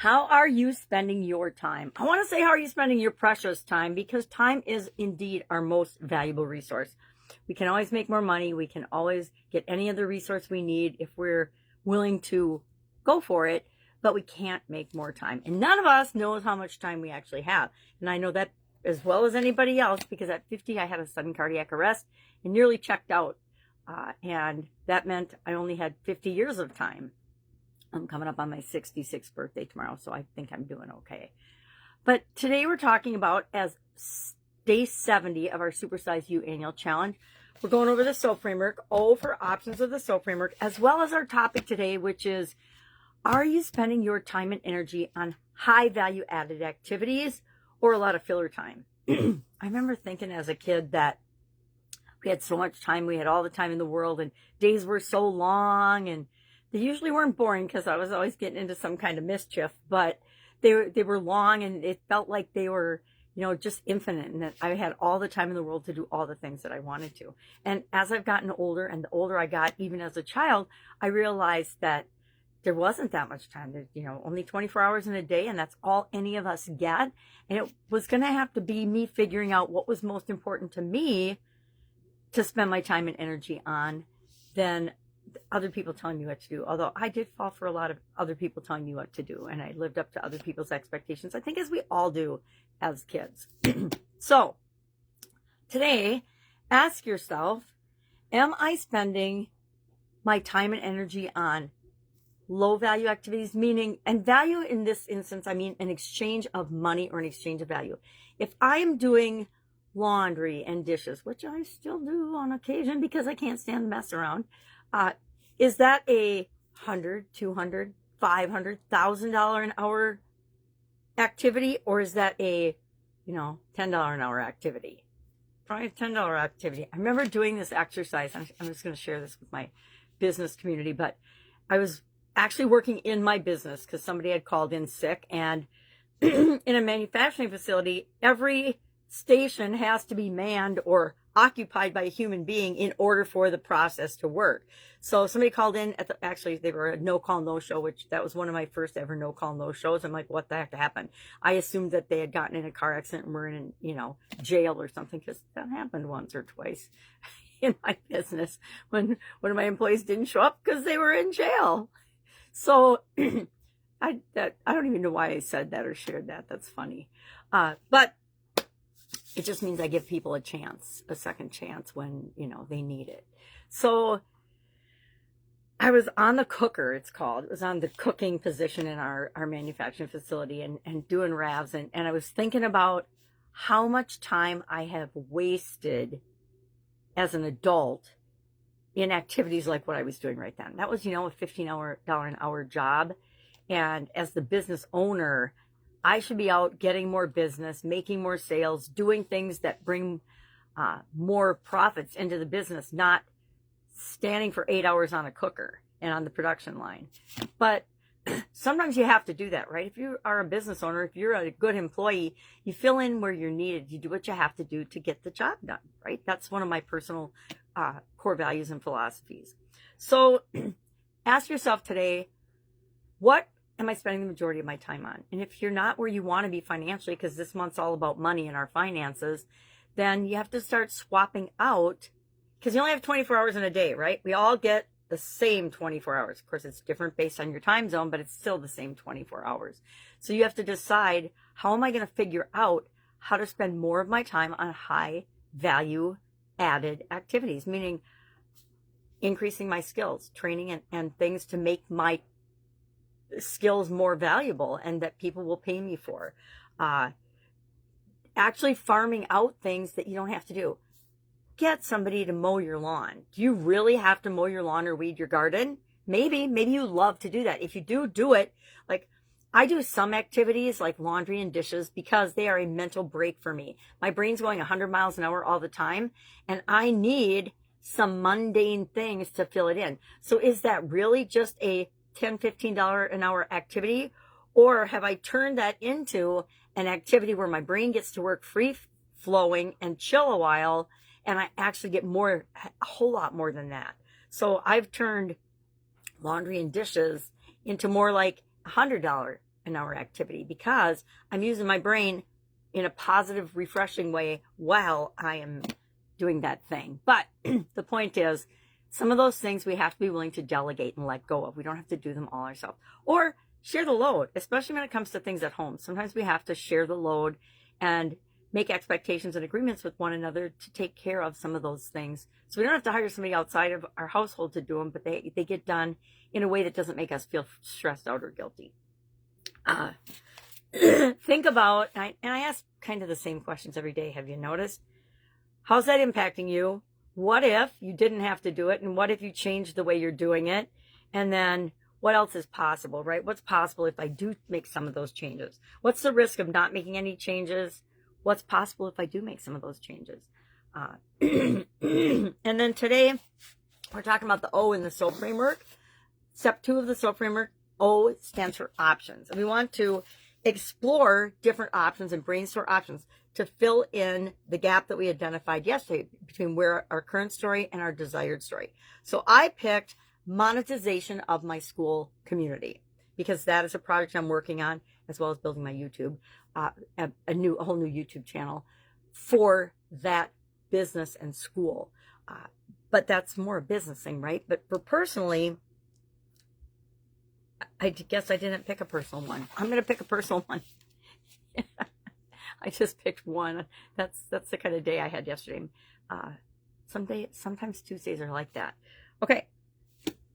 How are you spending your time? I want to say, how are you spending your precious time? Because time is indeed our most valuable resource. We can always make more money. We can always get any other resource we need if we're willing to go for it, but we can't make more time. And none of us knows how much time we actually have. And I know that as well as anybody else, because at 50, I had a sudden cardiac arrest and nearly checked out. And that meant I only had 50 years of time. I'm coming up on my 66th birthday tomorrow, so I think I'm doing okay. But today we're talking about, as day 70 of our Supersize You annual challenge, we're going over the SOAP framework, for options of the SOAP framework, as well as our topic today, which is, are you spending your time and energy on high value added activities or a lot of filler time? I remember thinking as a kid that we had so much time, we had all the time in the world, and days were so long, and they usually weren't boring because I was always getting into some kind of mischief, but they were long, and it felt like they were, just infinite, and that I had all the time in the world to do all the things that I wanted to. And as I've gotten older, and the older I got, even as a child, I realized that there wasn't that much time. There's, only 24 hours in a day, and that's all any of us get. And it was going to have to be me figuring out what was most important to me to spend my time and energy on than other people telling me what to do. Although I did fall for a lot of other people telling me what to do, and I lived up to other people's expectations, I think, as we all do as kids. So today, ask yourself, am I spending my time and energy on low value activities? Meaning, and value in this instance, I mean an exchange of money or an exchange of value. If I am doing laundry and dishes, which I still do on occasion because I can't stand the mess around, is that a $100, $200, $500, $1,000 an hour activity, or is that a $10 an hour activity? Probably a $10 activity. I remember doing this exercise. I'm just going to share this with my business community, but I was actually working in my business because somebody had called in sick, and in a manufacturing facility, every station has to be manned or occupied by a human being in order for the process to work. So somebody called in actually they were a no-call, no-show, which that was one of my first ever no-call, no-shows. I'm like, what the heck happened? I assumed that they had gotten in a car accident and were in, jail or something, because that happened once or twice in my business when one of my employees didn't show up because they were in jail. So I don't even know why I said that or shared that. That's funny. But it just means I give people a chance, a second chance when, they need it. So I was on the cooker, it's called. It was on the cooking position in our manufacturing facility and doing RAVs. And I was thinking about how much time I have wasted as an adult in activities like what I was doing right then. That was, a $15 an hour job. And as the business owner, I should be out getting more business, making more sales, doing things that bring more profits into the business, not standing for 8 hours on a cooker and on the production line. But sometimes you have to do that, right? If you are a business owner, if you're a good employee, you fill in where you're needed. You do what you have to do to get the job done, right? That's one of my personal core values and philosophies. So ask yourself today, what am I spending the majority of my time on? And if you're not where you want to be financially, because this month's all about money and our finances, then you have to start swapping out, because you only have 24 hours in a day, right? We all get the same 24 hours. Of course, it's different based on your time zone, but it's still the same 24 hours. So you have to decide, how am I going to figure out how to spend more of my time on high value added activities, meaning increasing my skills, training, and things to make my skills more valuable and that people will pay me for. Actually farming out things that you don't have to do. Get somebody to mow your lawn. Do you really have to mow your lawn or weed your garden? Maybe you love to do that. If you do it. Like, I do some activities like laundry and dishes because they are a mental break for me. My brain's going 100 miles an hour all the time, and I need some mundane things to fill it in. So is that really just a $10, $15 an hour activity? Or have I turned that into an activity where my brain gets to work free flowing and chill a while, and I actually get a whole lot more than that? So I've turned laundry and dishes into more like $100 an hour activity because I'm using my brain in a positive, refreshing way while I am doing that thing. But the point is, some of those things we have to be willing to delegate and let go of. We don't have to do them all ourselves. Or share the load, especially when it comes to things at home. Sometimes we have to share the load and make expectations and agreements with one another to take care of some of those things. So we don't have to hire somebody outside of our household to do them, but they get done in a way that doesn't make us feel stressed out or guilty. Think about, and I ask kind of the same questions every day. Have you noticed? How's that impacting you? What if you didn't have to do it? And what if you changed the way you're doing it? And then what else is possible, right? What's possible if I do make some of those changes? What's the risk of not making any changes? What's possible if I do make some of those changes? And then today, we're talking about the O in the SOAP framework. Step 2 of the SOAP framework, O stands for options. And we want to explore different options and brainstorm options to fill in the gap that we identified yesterday between where our current story and our desired story. So I picked monetization of my school community because that is a project I'm working on, as well as building my YouTube, a whole new YouTube channel for that business and school. But that's more a business thing, right? But for personally, I guess I didn't pick a personal one. I'm going to pick a personal one. I just picked one. That's the kind of day I had yesterday. Sometimes Tuesdays are like that. Okay.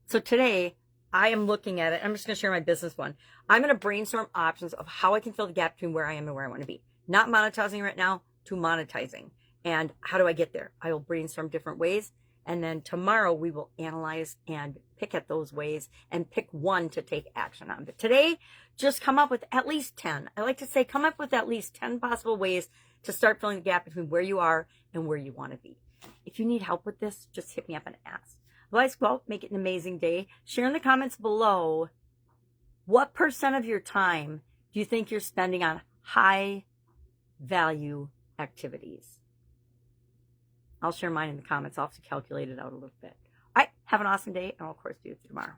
So today I am looking at it. I'm just going to share my business one. I'm going to brainstorm options of how I can fill the gap between where I am and where I want to be. Not monetizing right now to monetizing. And how do I get there? I will brainstorm different ways. And then tomorrow we will analyze and pick at those ways and pick one to take action on. But today, just come up with at least 10. I like to say come up with at least 10 possible ways to start filling the gap between where you are and where you want to be. If you need help with this, just hit me up and ask. Otherwise, go out, make it an amazing day. Share in the comments below what % of your time do you think you're spending on high value activities? I'll share mine in the comments. I'll have to calculate it out a little bit. All right, have an awesome day, and I'll, of course, be with you tomorrow.